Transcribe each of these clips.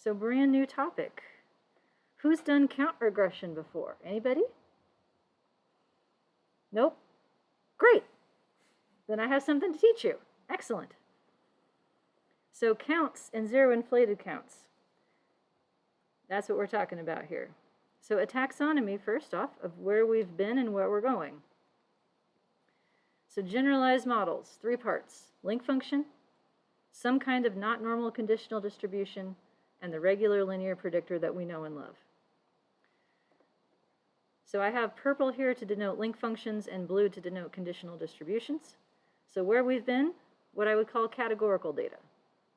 So brand new topic. Who's done count regression before? Anybody? Nope. Great. Then I have something to teach you. Excellent. So counts and zero inflated counts. That's what we're talking about here. So a taxonomy, first off, of where we've been and where we're going. So generalized models, 3 parts. Link function, some kind of not normal conditional distribution, and the regular linear predictor that we know and love. So I have purple here to denote link functions and blue to denote conditional distributions. So where we've been, what I would call categorical data.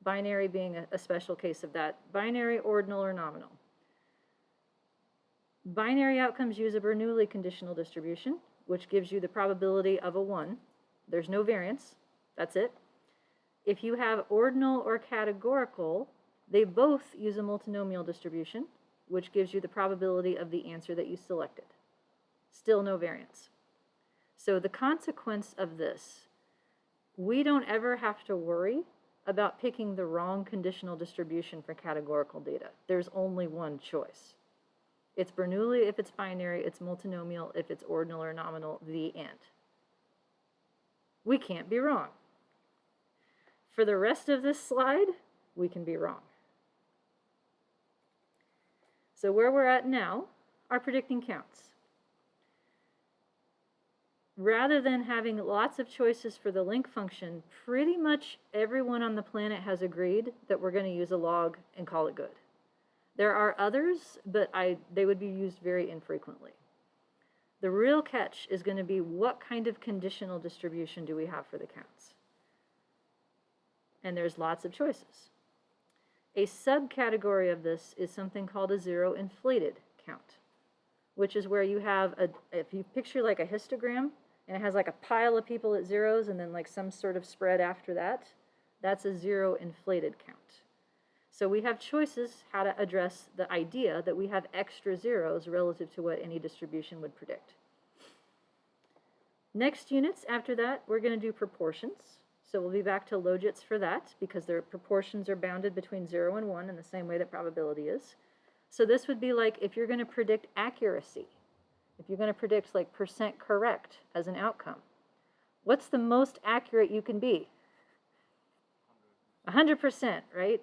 Binary being a special case of that. Binary, ordinal, or nominal. Binary outcomes use a Bernoulli conditional distribution, which gives you the probability of a 1. There's no variance. That's it. If you have ordinal or categorical, they both use a multinomial distribution, which gives you the probability of the answer that you selected. Still no variance. So the consequence of this, we don't ever have to worry about picking the wrong conditional distribution for categorical data. There's only one choice. It's Bernoulli if it's binary, it's multinomial if it's ordinal or nominal, the end. We can't be wrong. For the rest of this slide, we can be wrong. So where we're at now are predicting counts. Rather than having lots of choices for the link function, pretty much everyone on the planet has agreed that we're going to use a log and call it good. There are others, but they would be used very infrequently. The real catch is going to be what kind of conditional distribution do we have for the counts? And there's lots of choices. A subcategory of this is something called a zero inflated count, which is where you have if you picture like a histogram, and it has like a pile of people at zeros and then like some sort of spread after that, that's a zero inflated count. So we have choices how to address the idea that we have extra zeros relative to what any distribution would predict. Next units after that, we're going to do proportions. So we'll be back to logits for that because their proportions are bounded between 0 and 1 in the same way that probability is. So this would be like if you're going to predict accuracy, if you're going to predict like % correct as an outcome, what's the most accurate you can be? 100%, right?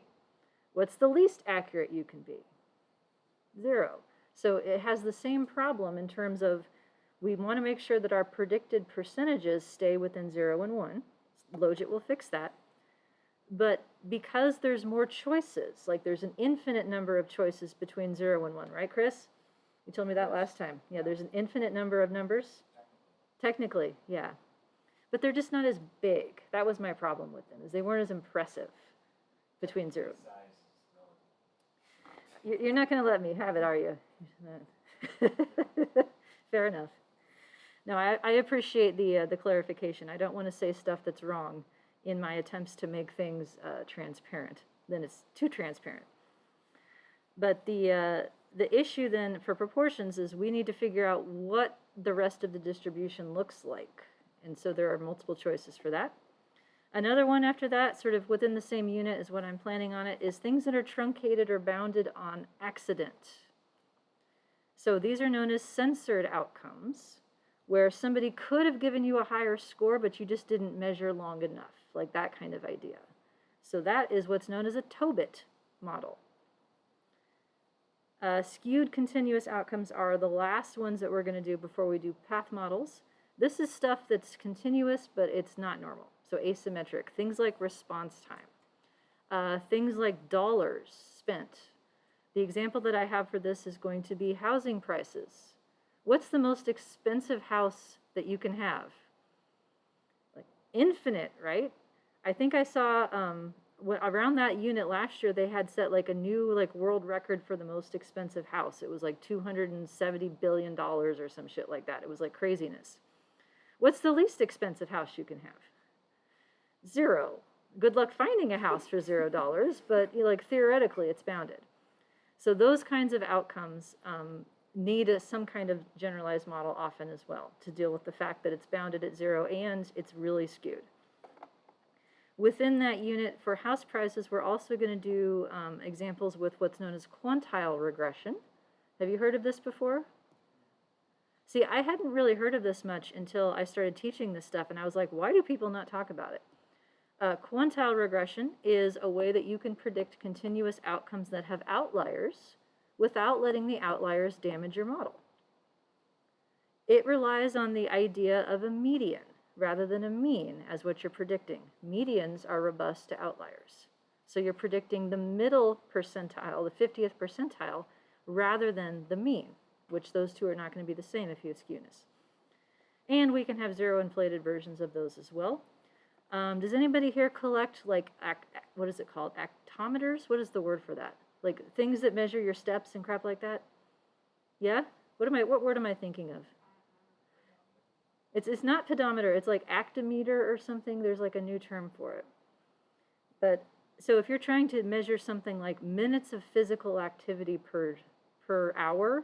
What's the least accurate you can be? 0. So it has the same problem in terms of we want to make sure that our predicted percentages stay within 0 and 1. Logit will fix that. But because there's more choices, like there's an infinite number of choices between 0 and 1, right, Chris? You told me that last time. Yeah, there's an infinite number of numbers. Technically, yeah. But they're just not as big. That was my problem with them, is they weren't as impressive between 0. You're not going to let me have it, are you? Fair enough. No, I appreciate the clarification. I don't want to say stuff that's wrong in my attempts to make things transparent. Then it's too transparent. But the issue then for proportions is we need to figure out what the rest of the distribution looks like. And so there are multiple choices for that. Another one after that, sort of within the same unit is what I'm planning on it, is things that are truncated or bounded on accident. So these are known as censored outcomes, where somebody could have given you a higher score, but you just didn't measure long enough, like that kind of idea. So that is what's known as a Tobit model. Skewed continuous outcomes are the last ones that we're going to do before we do path models. This is stuff that's continuous, but it's not normal. So asymmetric, things like response time, things like dollars spent. The example that I have for this is going to be housing prices. What's the most expensive house that you can have? Like infinite, right? I think I saw around that unit last year, they had set like a new like world record for the most expensive house. It was like $270 billion or some shit like that. It was like craziness. What's the least expensive house you can have? 0. Good luck finding a house for $0, but like theoretically it's bounded. So those kinds of outcomes need some kind of generalized model often as well to deal with the fact that it's bounded at 0 and it's really skewed. Within that unit for house prices, we're also going to do examples with what's known as quantile regression. Have you heard of this before? See, I hadn't really heard of this much until I started teaching this stuff, and I was like, why do people not talk about it? Quantile regression is a way that you can predict continuous outcomes that have outliers without letting the outliers damage your model. It relies on the idea of a median rather than a mean as what you're predicting. Medians are robust to outliers. So you're predicting the middle percentile, the 50th percentile, rather than the mean, which those two are not going to be the same if you have skewness. And we can have zero inflated versions of those as well. Does anybody here collect, like, what is it called? Actometers? What is the word for that? Like things that measure your steps and crap like that? Yeah? What word am I thinking of? It's not pedometer, it's like actimeter or something. There's like a new term for it. But so if you're trying to measure something like minutes of physical activity per hour,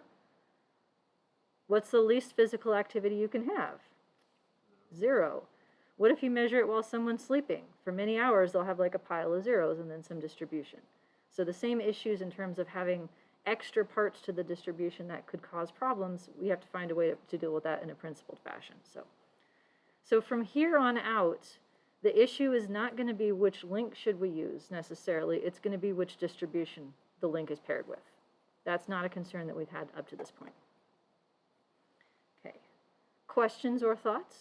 what's the least physical activity you can have? 0. What if you measure it while someone's sleeping? For many hours, they'll have like a pile of zeros and then some distribution. So the same issues in terms of having extra parts to the distribution that could cause problems, we have to find a way to deal with that in a principled fashion. So from here on out, the issue is not going to be which link should we use necessarily. It's going to be which distribution the link is paired with. That's not a concern that we've had up to this point. Okay. Questions or thoughts?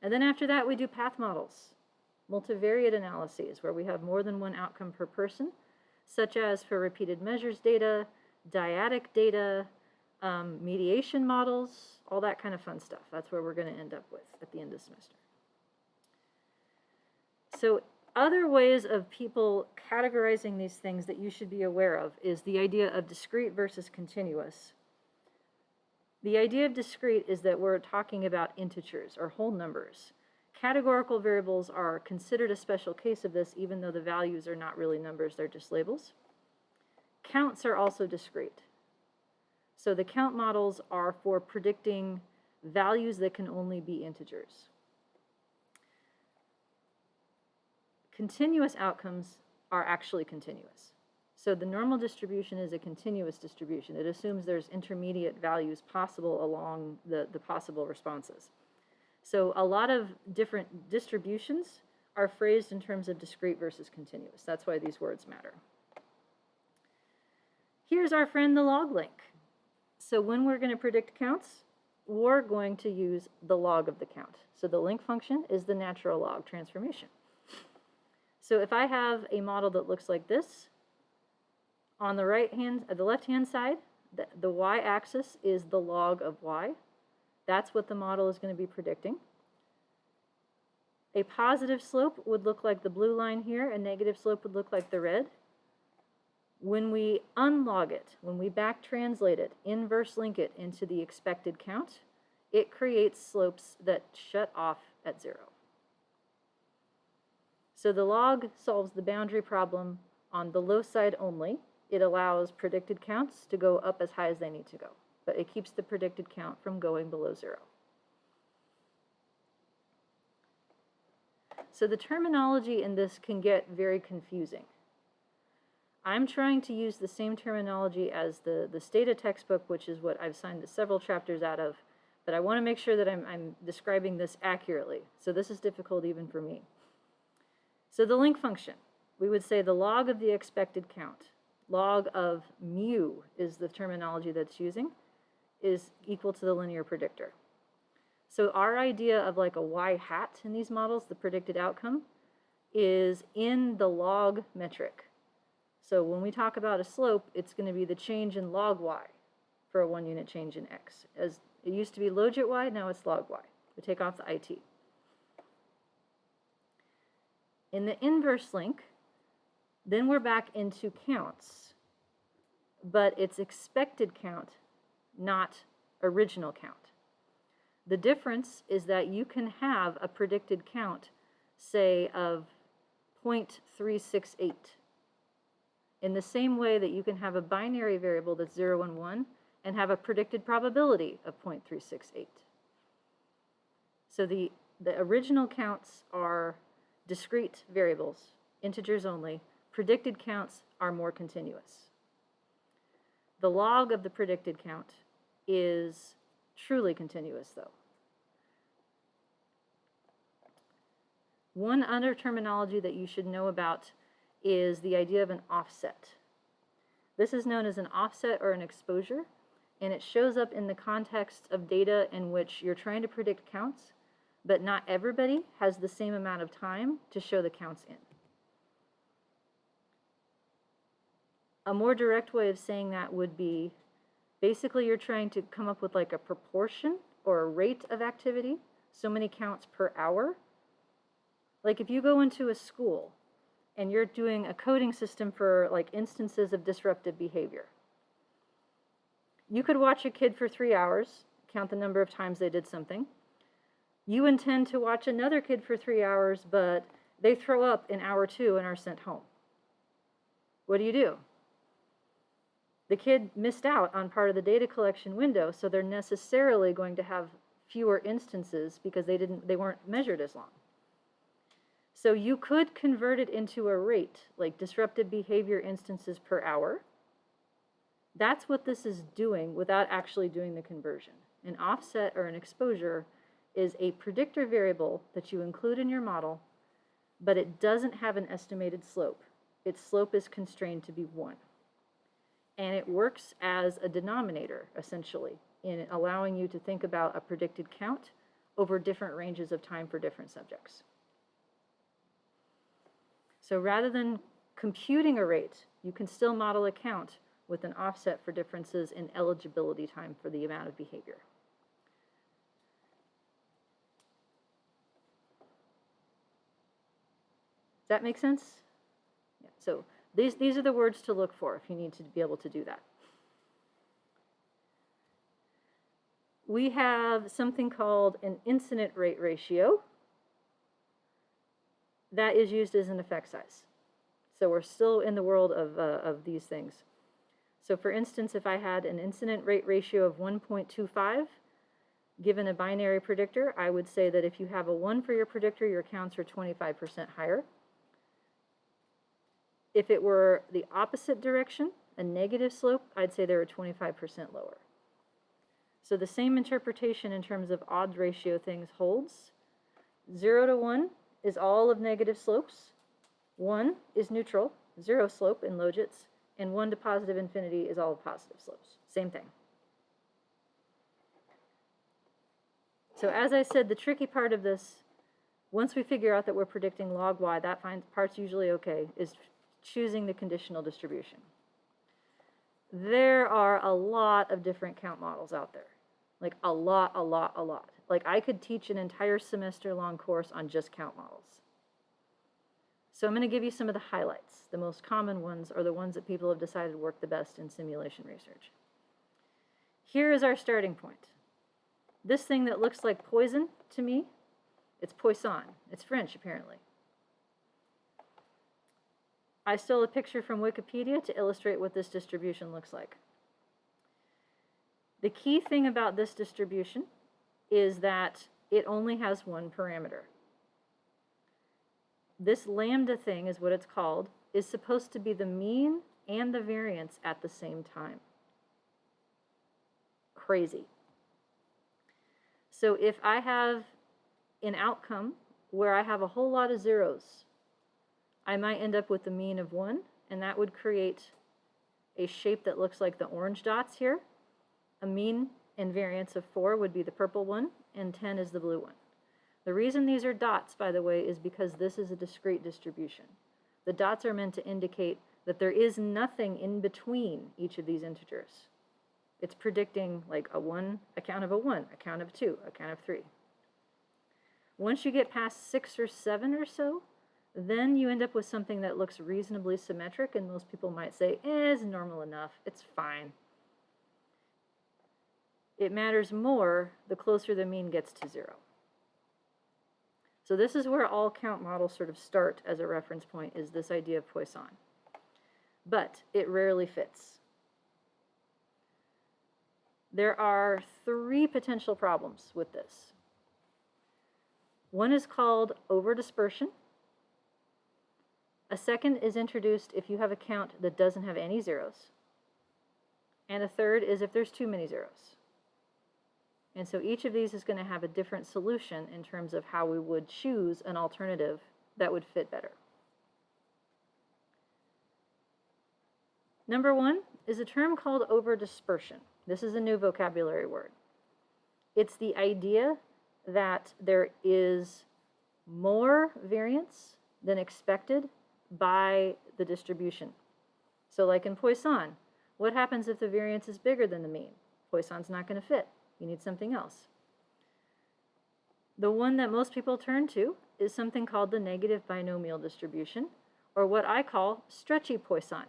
And then after that, we do path models, multivariate analyses, where we have more than one outcome per person, such as for repeated measures data, dyadic data, mediation models, all that kind of fun stuff. That's where we're going to end up with at the end of the semester. So other ways of people categorizing these things that you should be aware of is the idea of discrete versus continuous. The idea of discrete is that we're talking about integers or whole numbers. Categorical variables are considered a special case of this, even though the values are not really numbers, they're just labels. Counts are also discrete. So the count models are for predicting values that can only be integers. Continuous outcomes are actually continuous. So the normal distribution is a continuous distribution. It assumes there's intermediate values possible along the possible responses. So a lot of different distributions are phrased in terms of discrete versus continuous. That's why these words matter. Here's our friend the log link. So when we're going to predict counts, we're going to use the log of the count. So the link function is the natural log transformation. So if I have a model that looks like this, on the left-hand side, the y-axis is the log of y. That's what the model is going to be predicting. A positive slope would look like the blue line here. A negative slope would look like the red. When we unlog it, when we back translate it, inverse link it into the expected count, it creates slopes that shut off at 0. So the log solves the boundary problem on the low side only. It allows predicted counts to go up as high as they need to go, but it keeps the predicted count from going below 0. So the terminology in this can get very confusing. I'm trying to use the same terminology as the Stata textbook, which is what I've signed several chapters out of, but I want to make sure that I'm describing this accurately. So this is difficult even for me. So the link function, we would say the log of the expected count. Log of mu is the terminology that's using, is equal to the linear predictor. So our idea of like a y hat in these models, the predicted outcome, is in the log metric. So when we talk about a slope, it's going to be the change in log y for a 1-unit change in x. As it used to be logit y, now it's log y. We take off the it. In the inverse link, then we're back into counts, but it's expected count, not original count. The difference is that you can have a predicted count, say, of 0.368. In the same way that you can have a binary variable that's 0 and 1 and have a predicted probability of 0.368. So the The original counts are discrete variables, integers only. Predicted counts are more continuous. The log of the predicted count is truly continuous, though. One other terminology that you should know about is the idea of an offset. This is known as an offset or an exposure, and it shows up in the context of data in which you're trying to predict counts, but not everybody has the same amount of time to show the counts in. A more direct way of saying that would be, basically you're trying to come up with like a proportion or a rate of activity, so many counts per hour. Like if you go into a school and you're doing a coding system for like instances of disruptive behavior, you could watch a kid for 3 hours, count the number of times they did something. You intend to watch another kid for 3 hours, but they throw up in hour 2 and are sent home. What do? The kid missed out on part of the data collection window, so they're necessarily going to have fewer instances because they weren't measured as long. So you could convert it into a rate, like disruptive behavior instances per hour. That's what this is doing without actually doing the conversion. An offset or an exposure is a predictor variable that you include in your model, but it doesn't have an estimated slope. Its slope is constrained to be 1. And it works as a denominator, essentially, in allowing you to think about a predicted count over different ranges of time for different subjects. So rather than computing a rate, you can still model a count with an offset for differences in eligibility time for the amount of behavior. Does that make sense? Yeah, so these are the words to look for if you need to be able to do that. We have something called an incident rate ratio that is used as an effect size. So we're still in the world of these things. So for instance, if I had an incident rate ratio of 1.25, given a binary predictor, I would say that if you have a 1 for your predictor, your counts are 25% higher. If it were the opposite direction, a negative slope, I'd say they were 25% lower. So the same interpretation in terms of odds ratio things holds. 0 to 1 is all of negative slopes. 1 is neutral, 0 slope in logits, and 1 to positive infinity is all of positive slopes. Same thing. So as I said, the tricky part of this, once we figure out that we're predicting log y, that part's usually okay, is choosing the conditional distribution. There are a lot of different count models out there. Like a lot. Like I could teach an entire semester-long course on just count models. So I'm going to give you some of the highlights. The most common ones are the ones that people have decided work the best in simulation research. Here is our starting point. This thing that looks like poison to me, it's Poisson. It's French, apparently. I stole a picture from Wikipedia to illustrate what this distribution looks like. The key thing about this distribution is that it only has one parameter. This lambda thing is what it's called, is supposed to be the mean and the variance at the same time. Crazy. So if I have an outcome where I have a whole lot of zeros, I might end up with the mean of 1, and that would create a shape that looks like the orange dots here. A mean and variance of 4 would be the purple one, and 10 is the blue one. The reason these are dots, by the way, is because this is a discrete distribution. The dots are meant to indicate that there is nothing in between each of these integers. It's predicting like a count of a 1, a count of 2, a count of 3. Once you get past 6 or 7 or so, then you end up with something that looks reasonably symmetric, and most people might say, it's normal enough, it's fine. It matters more the closer the mean gets to 0. So this is where all count models sort of start as a reference point, is this idea of Poisson. But it rarely fits. There are 3 potential problems with this. One is called overdispersion. A second is introduced if you have a count that doesn't have any zeros. And a third is if there's too many zeros. And so each of these is going to have a different solution in terms of how we would choose an alternative that would fit better. Number one is a term called overdispersion. This is a new vocabulary word. It's the idea that there is more variance than expected by the distribution. So like in Poisson, what happens if the variance is bigger than the mean? Poisson's not going to fit. You need something else. The one that most people turn to is something called the negative binomial distribution, or what I call stretchy Poisson.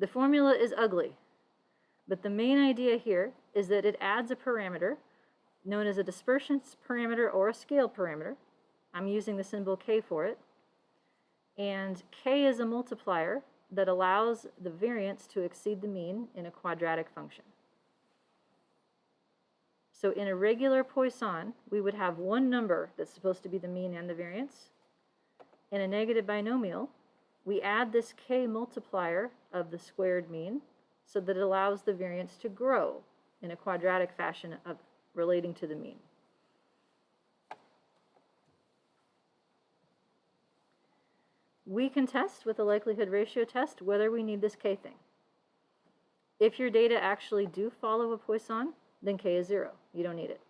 The formula is ugly, but the main idea here is that it adds a parameter known as a dispersion parameter or a scale parameter. I'm using the symbol K for it. And K is a multiplier that allows the variance to exceed the mean in a quadratic function. So in a regular Poisson, we would have one number that's supposed to be the mean and the variance. In a negative binomial, we add this K multiplier of the squared mean so that it allows the variance to grow in a quadratic fashion of relating to the mean. We can test with a likelihood ratio test whether we need this K thing. If your data actually do follow a Poisson, then K is 0. You don't need it.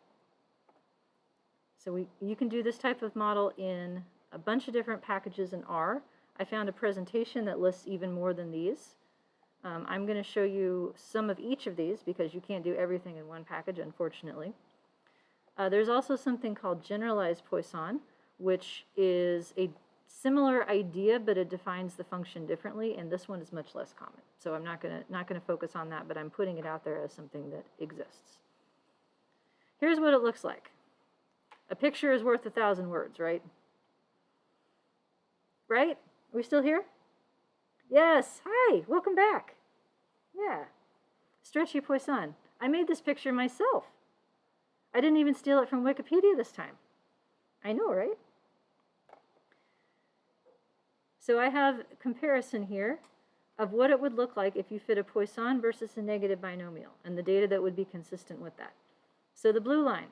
So you can do this type of model in a bunch of different packages in R. I found a presentation that lists even more than these. I'm going to show you some of each of these because you can't do everything in one package, unfortunately. There's also something called generalized Poisson, which is a similar idea, but it defines the function differently, and this one is much less common. So I'm not gonna focus on that, but I'm putting it out there as something that exists. Here's what it looks like. A picture is worth 1,000 words, right? Right? Are we still here? Yes. Hi. Welcome back. Yeah. Stretchy Poisson. I made this picture myself. I didn't even steal it from Wikipedia this time. I know, right? So I have a comparison here of what it would look like if you fit a Poisson versus a negative binomial, and the data that would be consistent with that. So the blue line,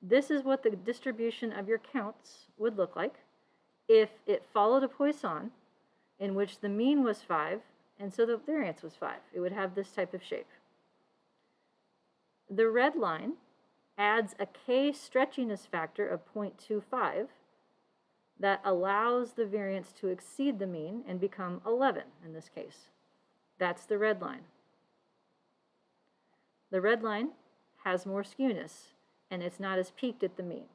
this is what the distribution of your counts would look like if it followed a Poisson in which the mean was 5, and so the variance was 5. It would have this type of shape. The red line adds a K stretchiness factor of 0.25 that allows the variance to exceed the mean and become 11 in this case. That's the red line. The red line has more skewness, and it's not as peaked at the mean.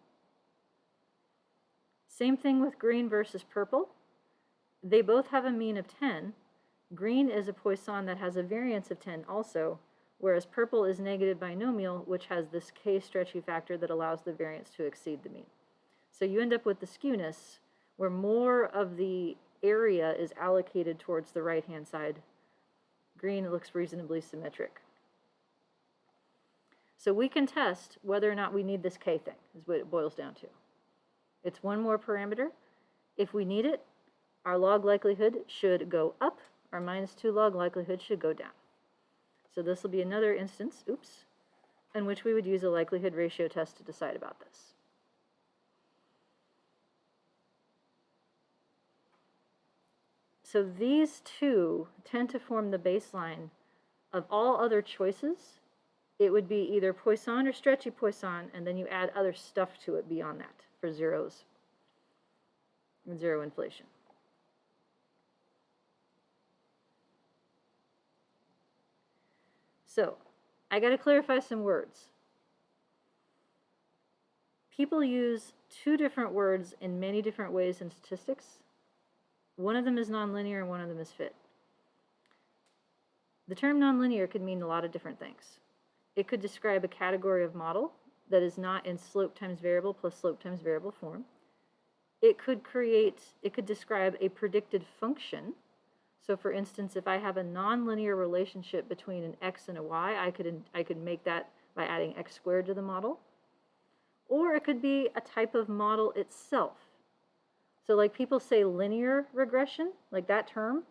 Same thing with green versus purple. They both have a mean of 10. Green is a Poisson that has a variance of 10 also, whereas purple is negative binomial, which has this K stretchy factor that allows the variance to exceed the mean. So you end up with the skewness where more of the area is allocated towards the right-hand side. Green looks reasonably symmetric. So we can test whether or not we need this K thing, is what it boils down to. It's one more parameter. If we need it, our log likelihood should go up. Our -2 log likelihood should go down. So this will be another instance, in which we would use a likelihood ratio test to decide about this. So these two tend to form the baseline of all other choices. It would be either Poisson or stretchy Poisson, and then you add other stuff to it beyond that for zeros and zero inflation. So I got to clarify some words. People use two different words in many different ways in statistics. One of them is nonlinear and one of them is fit. The term nonlinear could mean a lot of different things. It could describe a category of model that is not in slope times variable plus slope times variable form. It could describe a predicted function. So for instance, if I have a nonlinear relationship between an x and a y, I could make that by adding x squared to the model. Or it could be a type of model itself. So like people say linear regression, like that term,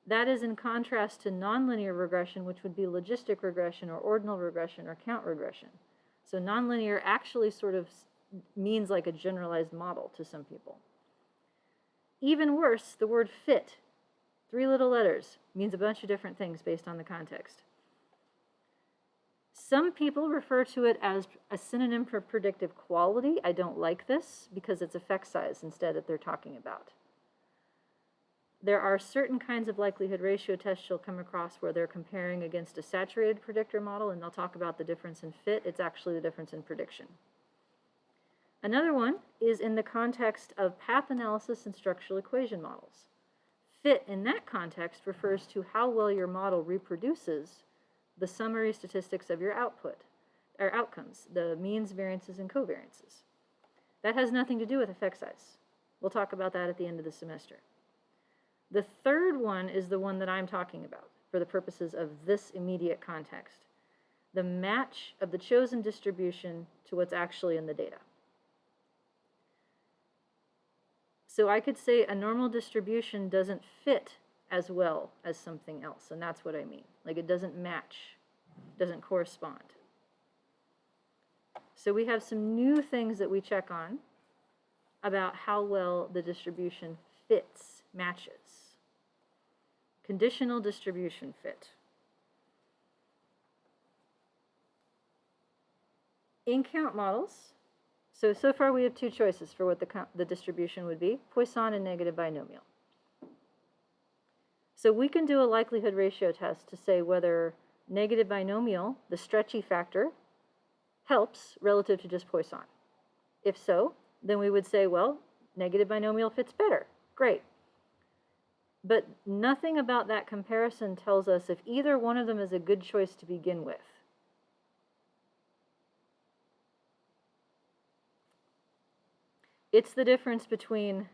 that is in contrast to nonlinear regression, which would be logistic regression or ordinal regression or count regression. So nonlinear actually sort of means like a generalized model to some people. Even worse, the word fit, 3 little letters, means a bunch of different things based on the context. Some people refer to it as a synonym for predictive quality. I don't like this because it's effect size instead that they're talking about. There are certain kinds of likelihood ratio tests you'll come across where they're comparing against a saturated predictor model, and they'll talk about the difference in fit. It's actually the difference in prediction. Another one is in the context of path analysis and structural equation models. Fit in that context refers to how well your model reproduces the summary statistics of your outcomes, the means, variances, and covariances. That has nothing to do with effect size. We'll talk about that at the end of the semester. The third one is the one that I'm talking about for the purposes of this immediate context. The match of the chosen distribution to what's actually in the data. So I could say a normal distribution doesn't fit as well as something else, and that's what I mean. Like it doesn't match, doesn't correspond. So we have some new things that we check on about how well the distribution fits, matches. Conditional distribution fit. In count models, so far we have 2 choices for what the distribution would be, Poisson and negative binomial. So we can do a likelihood ratio test to say whether negative binomial, the stretchy factor, helps relative to just Poisson. If so, then we would say, well, negative binomial fits better. Great. But nothing about that comparison tells us if either one of them is a good choice to begin with. It's the difference between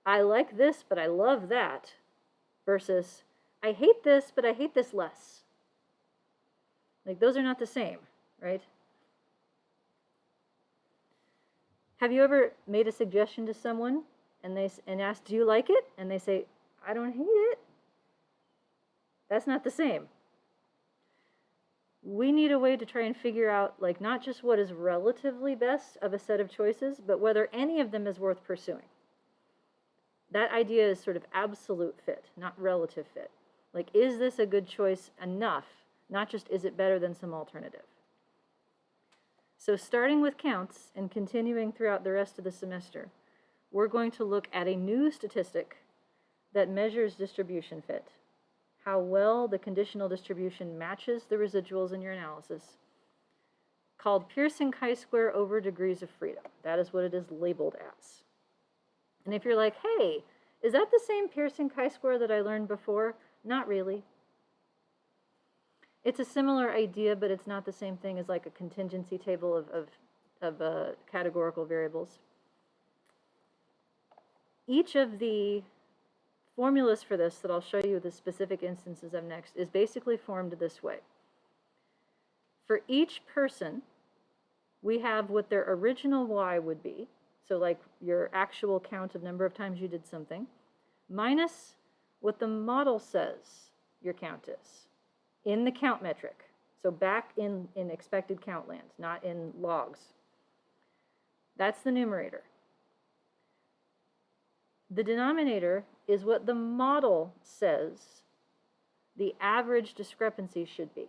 I like this, but I love that, versus I hate this, but I hate this less. Like those are not the same, right? Have you ever made a suggestion to someone and asked, do you like it? And they say, I don't hate it. That's not the same. We need a way to try and figure out, like, not just what is relatively best of a set of choices, but whether any of them is worth pursuing. That idea is sort of absolute fit, not relative fit. Like, is this a good choice enough? Not just is it better than some alternative. So starting with counts and continuing throughout the rest of the semester, we're going to look at a new statistic that measures distribution fit, how well the conditional distribution matches the residuals in your analysis, called Pearson chi-square over degrees of freedom. That is what it is labeled as. And if you're like, hey, is that the same Pearson chi-square that I learned before? Not really. It's a similar idea, but it's not the same thing as like a contingency table of categorical variables. Each of the formulas for this that I'll show you the specific instances of next is basically formed this way. For each person, we have what their original y would be, so like your actual count of number of times you did something, minus what the model says your count is in the count metric. So back in expected count land, not in logs. That's the numerator. The denominator is what the model says the average discrepancy should be.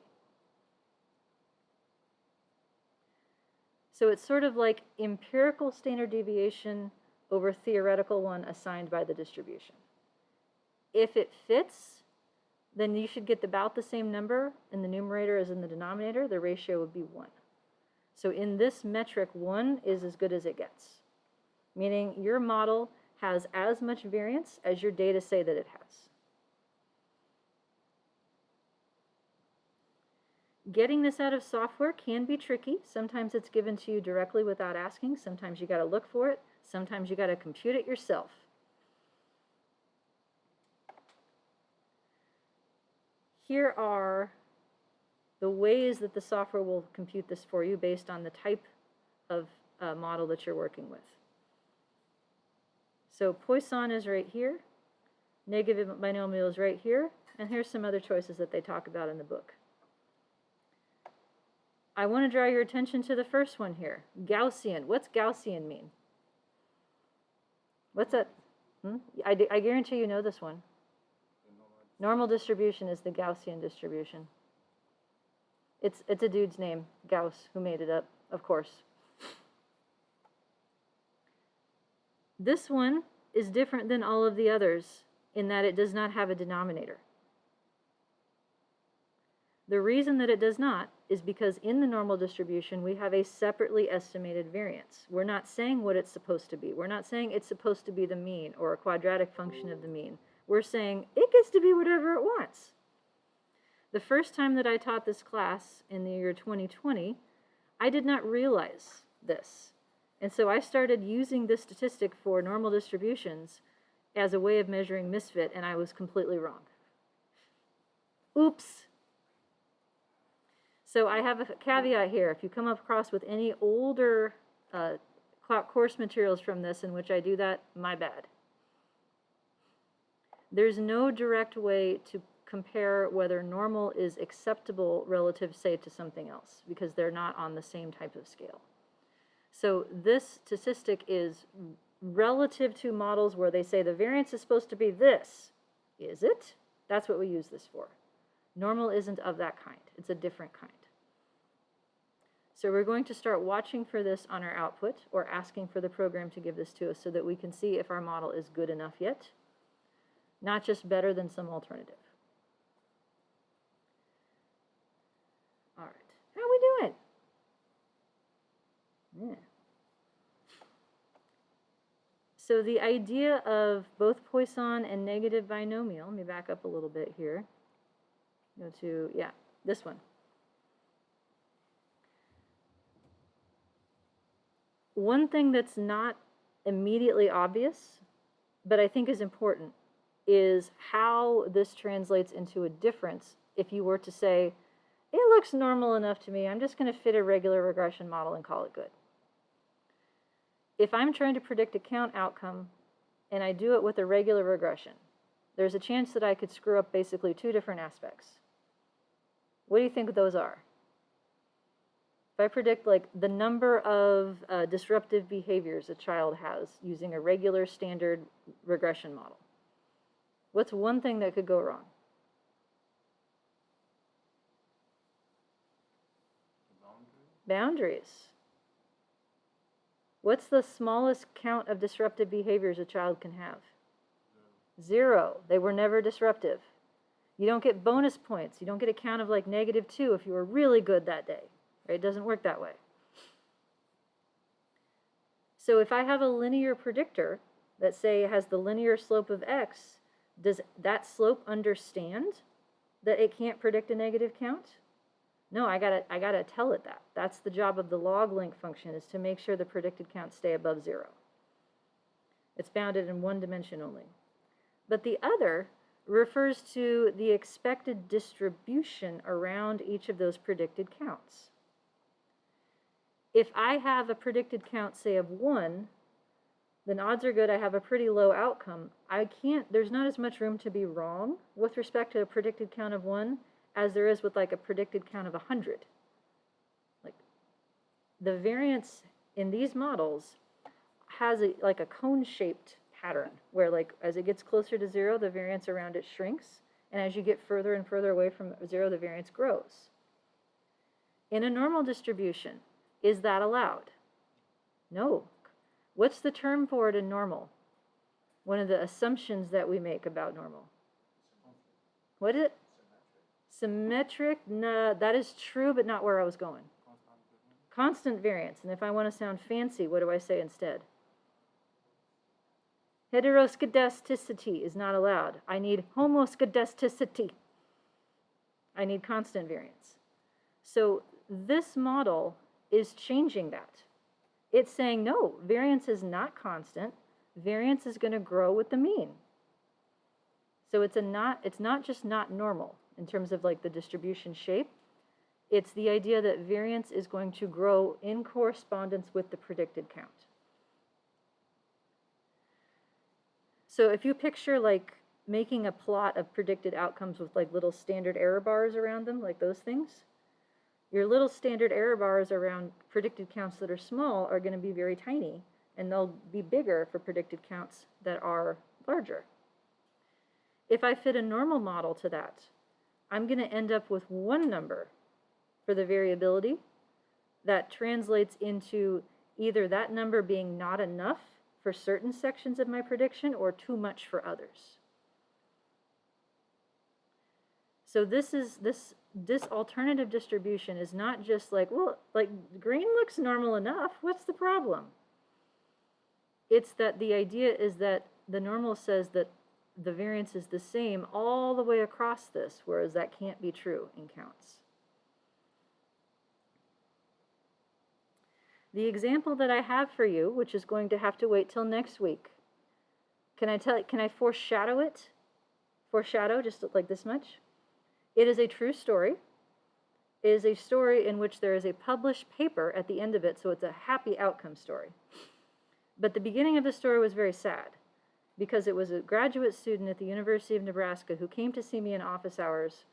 So it's sort of like empirical standard deviation over theoretical one assigned by the distribution. If it fits, then you should get about the same number in the numerator as in the denominator. The ratio would be 1. So in this metric, 1 is as good as it gets, meaning your model has as much variance as your data say that it has. Getting this out of software can be tricky. Sometimes it's given to you directly without asking. Sometimes you got to look for it. Sometimes you got to compute it yourself. Here are the ways that the software will compute this for you based on the type of model that you're working with. So Poisson is right here, negative binomial is right here, and here's some other choices that they talk about in the book. I want to draw your attention to the first one here, Gaussian. What's Gaussian mean? What's that? I guarantee you know this one. Normal distribution is the Gaussian distribution. It's a dude's name, Gauss, who made it up, of course. This one is different than all of the others in that it does not have a denominator. The reason that it does not is because in the normal distribution, we have a separately estimated variance. We're not saying what it's supposed to be. We're not saying it's supposed to be the mean or a quadratic function of the mean. We're saying it gets to be whatever it wants. The first time that I taught this class in the year 2020, I did not realize this. And so I started using this statistic for normal distributions as a way of measuring misfit, and I was completely wrong. Oops. So I have a caveat here. If you come across with any older course materials from this in which I do that, my bad. There's no direct way to compare whether normal is acceptable relative, say, to something else, because they're not on the same type of scale. So this statistic is relative to models where they say the variance is supposed to be this. Is it? That's what we use this for. Normal isn't of that kind. It's a different kind. So we're going to start watching for this on our output or asking for the program to give this to us so that we can see if our model is good enough yet, not just better than some alternative. All right, how are we doing? Yeah. So the idea of both Poisson and negative binomial, let me back up a little bit here. Go to, yeah, this one. One thing that's not immediately obvious, but I think is important, is how this translates into a difference if you were to say, it looks normal enough to me, I'm just going to fit a regular regression model and call it good. If I'm trying to predict a count outcome and I do it with a regular regression, there's a chance that I could screw up basically two different aspects. What do you think those are? If I predict like the number of disruptive behaviors a child has using a regular standard regression model, what's one thing that could go wrong? Boundaries. What's the smallest count of disruptive behaviors a child can have? 0. They were never disruptive. You don't get bonus points. You don't get a count of like -2 if you were really good that day. Right? It doesn't work that way. So if I have a linear predictor that, say, has the linear slope of x, does that slope understand that it can't predict a negative count? No, I gotta tell it that. That's the job of the log link function, is to make sure the predicted counts stay above 0. It's bounded in one dimension only. But the other refers to the expected distribution around each of those predicted counts. If I have a predicted count, say, of 1, then odds are good I have a pretty low outcome. There's not as much room to be wrong with respect to a predicted count of 1 as there is with like a predicted count of 100. Like the variance in these models has like a cone-shaped pattern where like as it gets closer to 0, the variance around it shrinks, and as you get further and further away from 0, the variance grows. In a normal distribution, is that allowed? No. What's the term for it in normal? One of the assumptions that we make about normal. What is it? Symmetric? No, that is true, but not where I was going. Constant variance. And if I want to sound fancy, what do I say instead? Heteroskedasticity is not allowed. I need homoskedasticity. I need constant variance. So this model is changing that. It's saying, no, variance is not constant. Variance is going to grow with the mean. So it's not just not normal in terms of like the distribution shape. It's the idea that variance is going to grow in correspondence with the predicted count. So if you picture like making a plot of predicted outcomes with like little standard error bars around them, like those things, your little standard error bars around predicted counts that are small are going to be very tiny, and they'll be bigger for predicted counts that are larger. If I fit a normal model to that, I'm going to end up with one number for the variability that translates into either that number being not enough for certain sections of my prediction or too much for others. So this alternative distribution is not just like, well, like green looks normal enough, what's the problem? It's that the idea is that the normal says that the variance is the same all the way across this, whereas that can't be true in counts. The example that I have for you, which is going to have to wait till next week, can I foreshadow it? Foreshadow just like this much? It is a true story. It is a story in which there is a published paper at the end of it, so it's a happy outcome story. But the beginning of the story was very sad, because it was a graduate student at the University of Nebraska who came to see me in office hours,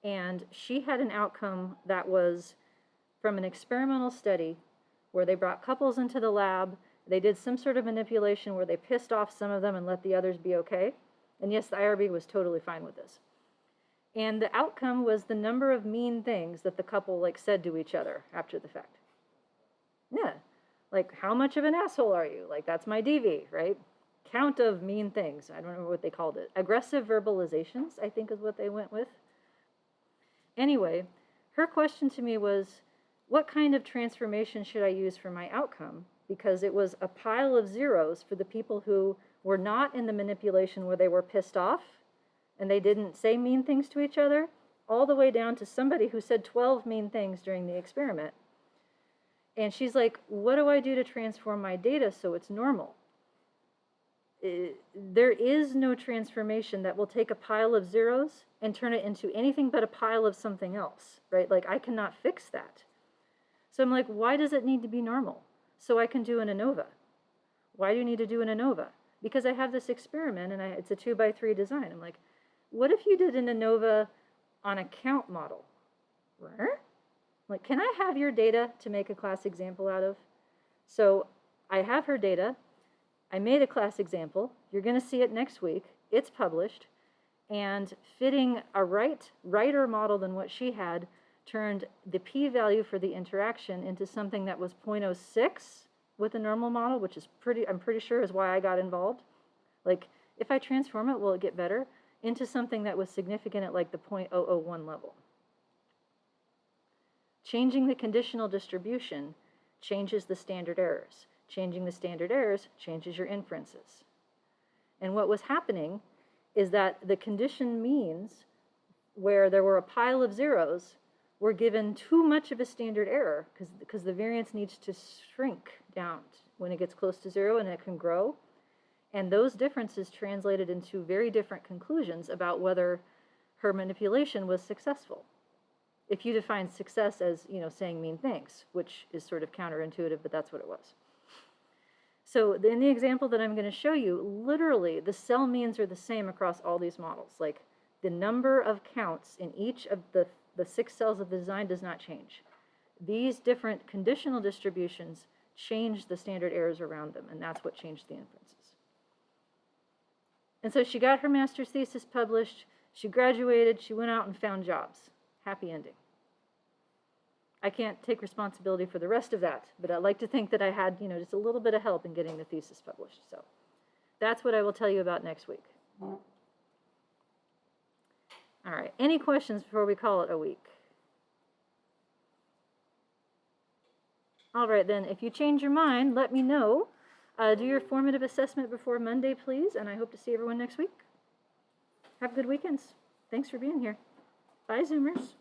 and she had an outcome that was from an experimental study where they brought couples into the lab. They did some sort of manipulation where they pissed off some of them and let the others be okay. And yes, the IRB was totally fine with this. And the outcome was the number of mean things that the couple like said to each other after the fact. Yeah, like how much of an asshole are you? Like that's my DV, right? Count of mean things. I don't remember what they called it. Aggressive verbalizations, I think is what they went with. Anyway, her question to me was, what kind of transformation should I use for my outcome? Because it was a pile of zeros for the people who were not in the manipulation where they were pissed off and they didn't say mean things to each other, all the way down to somebody who said 12 mean things during the experiment. And she's like, what do I do to transform my data so it's normal? There is no transformation that will take a pile of zeros and turn it into anything but a pile of something else, right? Like I cannot fix that. So I'm like, why does it need to be normal? So I can do an ANOVA. Why do you need to do an ANOVA? Because I have this experiment and it's a 2x3 design. I'm like, what if you did an ANOVA on a count model? Like, can I have your data to make a class example out of? So I have her data. I made a class example. You're going to see it next week. It's published. And fitting a righter model than what she had turned the p-value for the interaction into something that was 0.06 with a normal model, which is I'm pretty sure is why I got involved. Like, if I transform it, will it get better? Into something that was significant at like the 0.001 level. Changing the conditional distribution changes the standard errors. Changing the standard errors changes your inferences. And what was happening is that the condition means where there were a pile of zeros were given too much of a standard error because the variance needs to shrink down when it gets close to zero and it can grow. And those differences translated into very different conclusions about whether her manipulation was successful. If you define success as, saying mean things, which is sort of counterintuitive, but that's what it was. So in the example that I'm going to show you, literally the cell means are the same across all these models. Like the number of counts in each of the 6 cells of the design does not change. These different conditional distributions change the standard errors around them, and that's what changed the inferences. And so she got her master's thesis published, she graduated, she went out and found jobs. Happy ending. I can't take responsibility for the rest of that, but I like to think that I had, just a little bit of help in getting the thesis published. So that's what I will tell you about next week. All right, any questions before we call it a week? All right, then, if you change your mind, let me know. Do your formative assessment before Monday, please, and I hope to see everyone next week. Have good weekends. Thanks for being here. Bye, Zoomers.